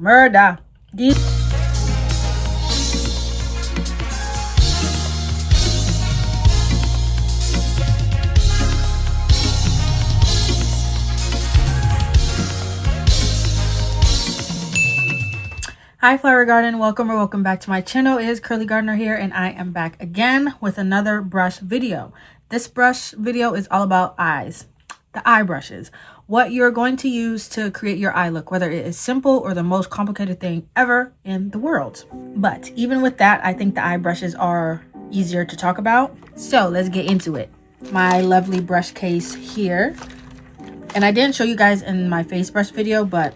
Murder. These Hi Flower Garden, welcome back to my channel. It is Curly Gardener here, and I am back again with another brush video. This brush video is all about eyes, the eye brushes, what you're going to use to create your eye look, whether it is simple or the most complicated thing ever in the world. But even with that, I think the eye brushes are easier to talk about. So let's get into it. My lovely brush case here, and I didn't show you guys in my face brush video, but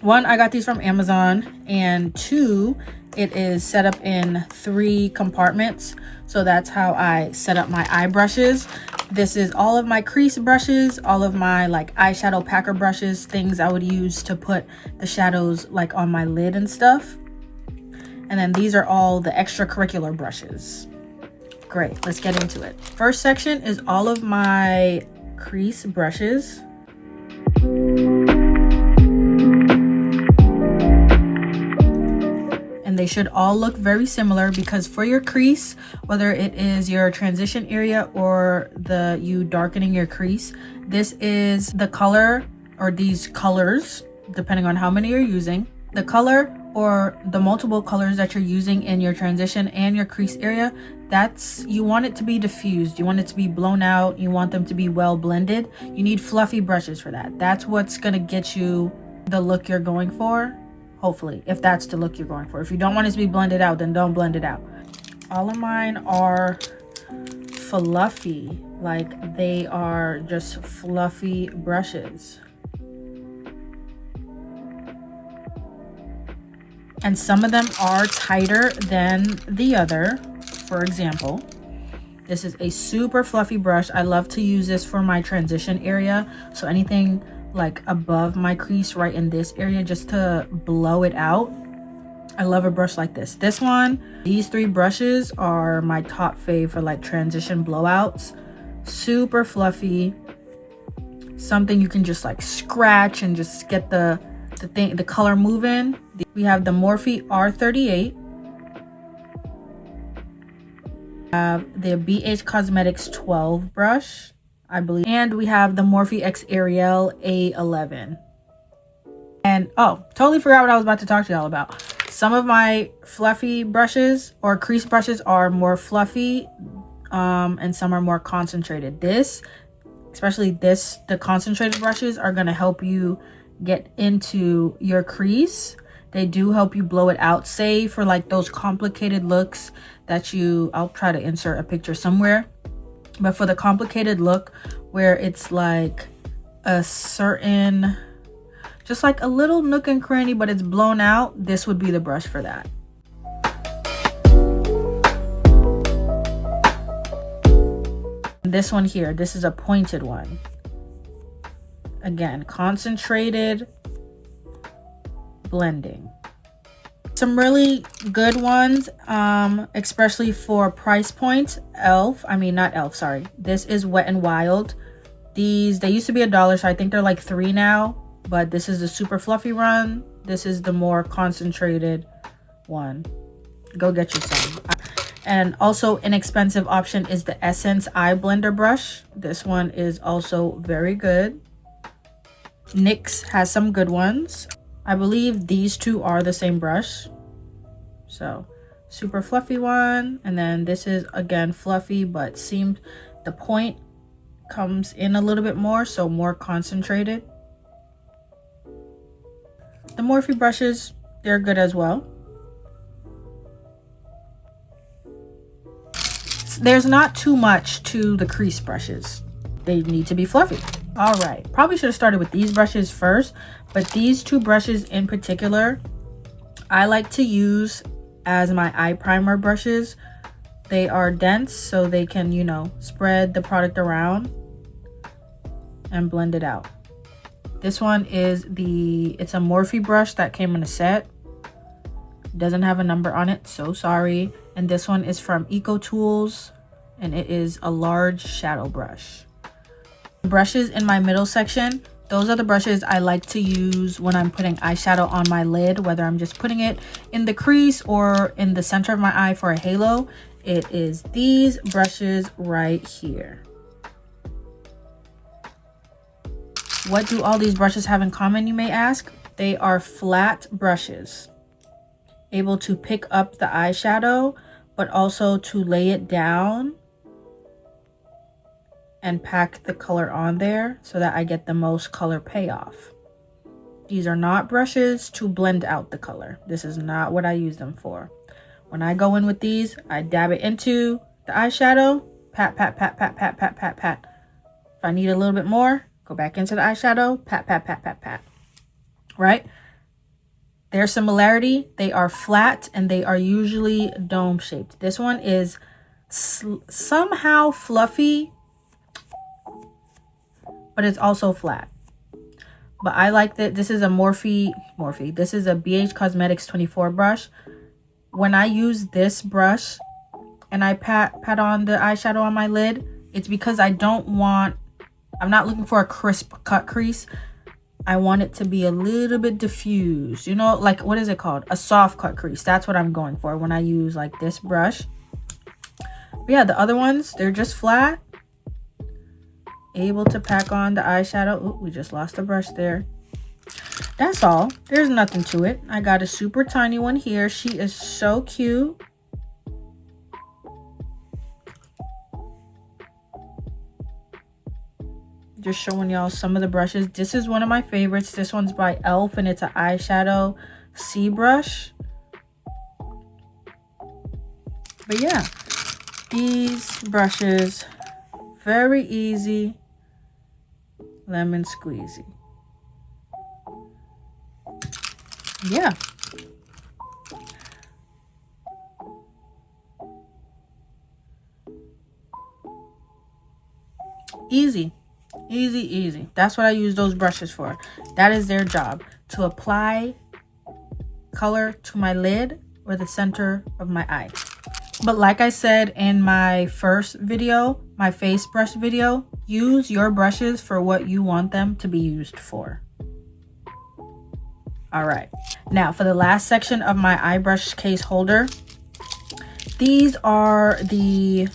one, I got these from Amazon, and two, it is set up in 3 compartments. So that's how I set up my eye brushes. This is all of my crease brushes, all of my like eyeshadow packer brushes, things I would use to put the shadows like on my lid and stuff. And then these are all the extracurricular brushes. Great, let's get into it. First section is all of my crease brushes. They should all look very similar, because for your crease, whether it is your transition area or you darkening your crease, this is the color, or these colors, depending on how many you're using, the color or the multiple colors that you're using in your transition and your crease area. You want it to be diffused, you want it to be blown out, you want them to be well blended. You need fluffy brushes for that. That's what's gonna get you the look you're going for. Hopefully, if that's the look you're going for. If you don't want it to be blended out, then don't blend it out. All of mine are fluffy, like they are just fluffy brushes. And some of them are tighter than the other. For example, this is a super fluffy brush. I love to use this for my transition area. So anything like above my crease, right in this area, just to blow it out. I love a brush like this. This one, these 3 brushes are my top fave for like transition blowouts. Super fluffy, something you can just like scratch and just get the color moving. We have the Morphe R38, the BH Cosmetics 12 brush, I believe, and we have the Morphe X Ariel A11. And oh, totally forgot what I was about to talk to y'all about. Some of my fluffy brushes or crease brushes are more fluffy, and some are more concentrated. Especially the concentrated brushes are going to help you get into your crease. They do help you blow it out, say for like those complicated looks that I'll try to insert a picture somewhere. But for the complicated look where it's like a certain, just like a little nook and cranny, but it's blown out, this would be the brush for that. This one here, this is a pointed one. Again, concentrated blending. Some really good ones, especially for price point. This is Wet n Wild. They used to be $1, so I think they're like $3 now, but this is the super fluffy one. This is the more concentrated one. Go get you some. And also inexpensive option is the Essence Eye Blender brush. This one is also very good. NYX has some good ones. I believe these 2 are the same brush. So super fluffy one, and then this is again fluffy, but seems the point comes in a little bit more, so more concentrated. The Morphe brushes, they're good as well. There's not too much to the crease brushes. They need to be fluffy. All right, probably should have started with these brushes first, but these 2 brushes in particular, I like to use as my eye primer brushes. They are dense, so they can, spread the product around and blend it out. This one is it's a Morphe brush that came in a set. Doesn't have a number on it, so sorry. And this one is from Eco Tools, and it is a large shadow brush. The brushes in my middle section, Those are the brushes I like to use when I'm putting eyeshadow on my lid, whether I'm just putting it in the crease or in the center of my eye for a halo. It is these brushes right here. What do all these brushes have in common, you may ask? They are flat brushes, able to pick up the eyeshadow, but also to lay it down and pack the color on there so that I get the most color payoff. These are not brushes to blend out the color. This is not what I use them for. When I go in with these, I dab it into the eyeshadow, pat, pat, pat, pat, pat, pat, pat, pat. If I need a little bit more, go back into the eyeshadow, pat, pat, pat, pat, pat. Right? Their similarity, they are flat and they are usually dome shaped. This one is somehow fluffy, but it's also flat. But I like that. This is a Morphe. This is a BH Cosmetics 24 brush. When I use this brush and I pat on the eyeshadow on my lid, it's because I'm not looking for a crisp cut crease. I want it to be a little bit diffused, you know, like, what is it called? A soft cut crease. That's what I'm going for when I use like this brush. But yeah, the other ones, they're just flat. Able to pack on the eyeshadow. Ooh, we just lost the brush there. That's all. There's nothing to it. I got a super tiny one here. She is so cute. Just showing y'all some of the brushes. This is one of my favorites. This one's by e.l.f. and it's an eyeshadow C brush. But yeah, these brushes, very easy. Lemon squeezy. Yeah. Easy. Easy. That's what I use those brushes for. That is their job, to apply color to my lid or the center of my eye. But like I said in my first video, my face brush video, use your brushes for what you want them to be used for. All right, now for the last section of my eye brush case holder, these are the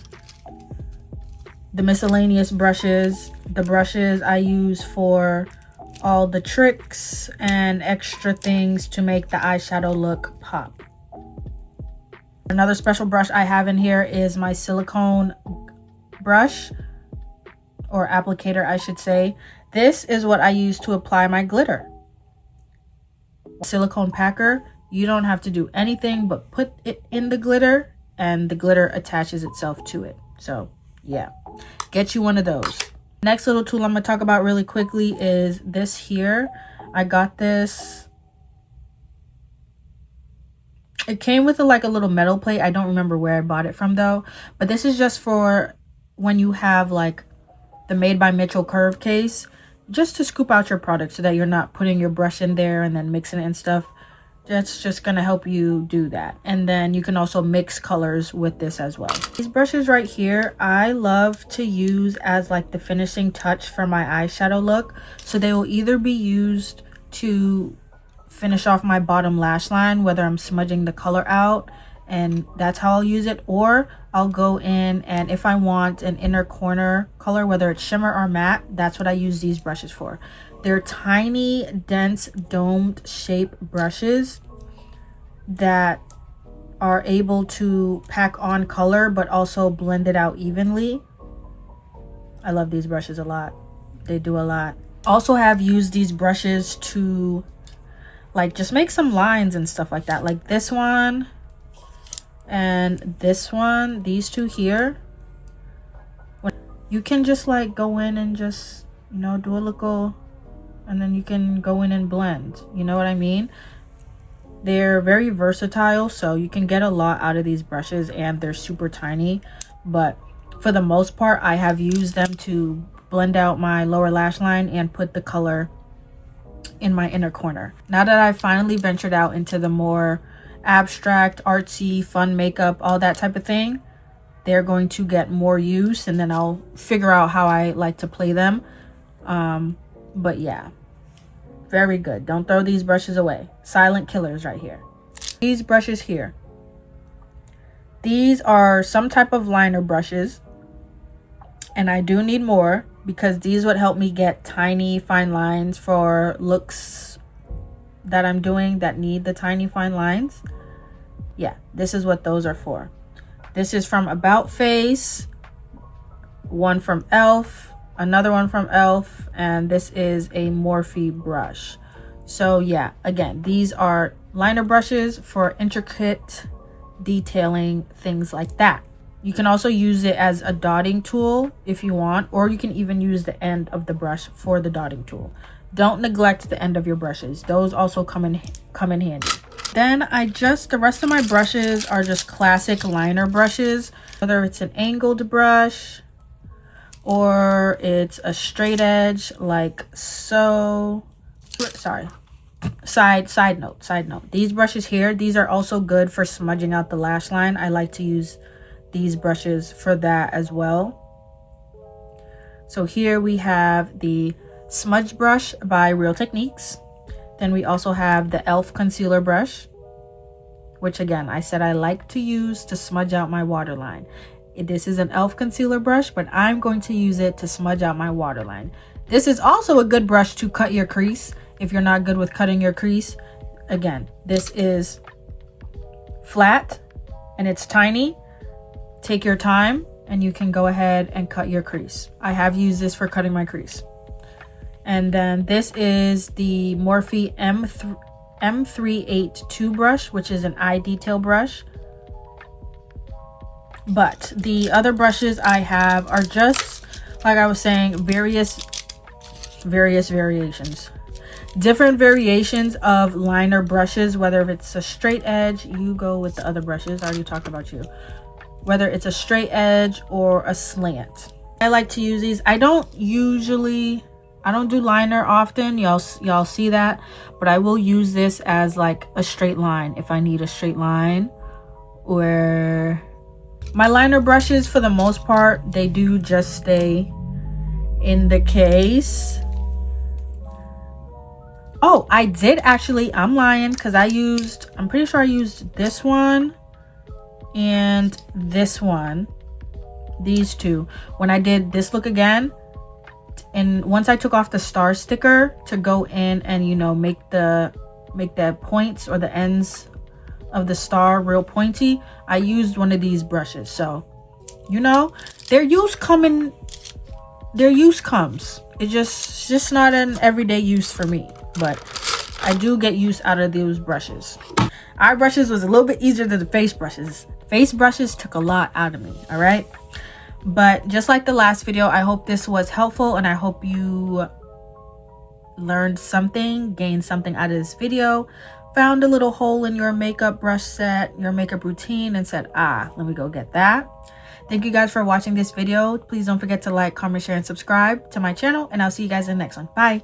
miscellaneous brushes, the brushes I use for all the tricks and extra things to make the eyeshadow look pop. Another special brush I have in here is my silicone brush, or applicator I should say. This is what I use to apply my glitter. Silicone packer, you don't have to do anything but put it in the glitter and the glitter attaches itself to it. So yeah, get you one of those. Next little tool I'm gonna talk about really quickly is this here. I got this. It came with like a little metal plate. I don't remember where I bought it from though. But this is just for when you have like the Made by Mitchell curve case, just to scoop out your product so that you're not putting your brush in there and then mixing it and stuff. That's just gonna help you do that. And then you can also mix colors with this as well. These brushes right here, I love to use as like the finishing touch for my eyeshadow look. So they will either be used to finish off my bottom lash line, whether I'm smudging the color out, and that's how I'll use it, or I'll go in and if I want an inner corner color, whether it's shimmer or matte, that's what I use these brushes for. They're tiny, dense, domed shape brushes that are able to pack on color but also blend it out evenly. I love these brushes a lot. They do a lot. Also have used these brushes to like just make some lines and stuff like that, like this one and this one, these two here. You can just like go in and just, you know, do a little, and then you can go in and blend, you know what I mean? They're very versatile, so you can get a lot out of these brushes, and they're super tiny. But for the most part, I have used them to blend out my lower lash line and put the color in my inner corner. Now that I've finally ventured out into the more abstract, artsy, fun makeup, all that type of thing, they're going to get more use, and then I'll figure out how I like to play them. But yeah, very good. Don't throw these brushes away. Silent killers right here. These brushes here, these are some type of liner brushes, and I do need more because these would help me get tiny fine lines for looks that I'm doing that need the tiny fine lines. Yeah, this is what those are for. This is from About Face, one from Elf, another one from Elf, and this is a Morphe brush. So yeah, again, these are liner brushes for intricate detailing, things like that. You can also use it as a dotting tool if you want, or you can even use the end of the brush for the dotting tool. Don't neglect the end of your brushes. Those also come in handy. Then the rest of my brushes are just classic liner brushes, whether it's an angled brush or it's a straight edge like so. Sorry. Side note. These brushes here, these are also good for smudging out the lash line. I like to use these brushes for that as well. So here we have the smudge brush by Real Techniques. Then we also have the Elf concealer brush, which again, I said I like to use to smudge out my waterline. This is an Elf concealer brush, but I'm going to use it to smudge out my waterline. This is also a good brush to cut your crease if you're not good with cutting your crease. Again, this is flat and it's tiny. Take your time and you can go ahead and cut your crease. I have used this for cutting my crease. And then this is the Morphe M382 brush, which is an eye detail brush. But the other brushes I have are just, like I was saying, various variations. Different variations of liner brushes, whether if it's a straight edge, you go with the other brushes. I already talked about you. Whether it's a straight edge or a slant. I like to use these. I don't do liner often. Y'all see that, but I will use this as like a straight line if I need a straight line. Or my liner brushes, for the most part, they do just stay in the case. Oh, I did actually, I'm lying, because I'm pretty sure I used this one and this one, these two, when I did this look again. And once I took off the star sticker to go in and, you know, make the points or the ends of the star real pointy, I used one of these brushes. So, you know, their use comes. It's just not an everyday use for me, but I do get use out of those brushes. Eye brushes was a little bit easier than the face brushes. Face brushes took a lot out of me, all right? But just like the last video, I hope this was helpful and I hope you learned something, gained something out of this video, found a little hole in your makeup brush set, your makeup routine, and said, let me go get that. Thank you guys for watching this video. Please don't forget to like, comment, share, and subscribe to my channel, and I'll see you guys in the next one. Bye.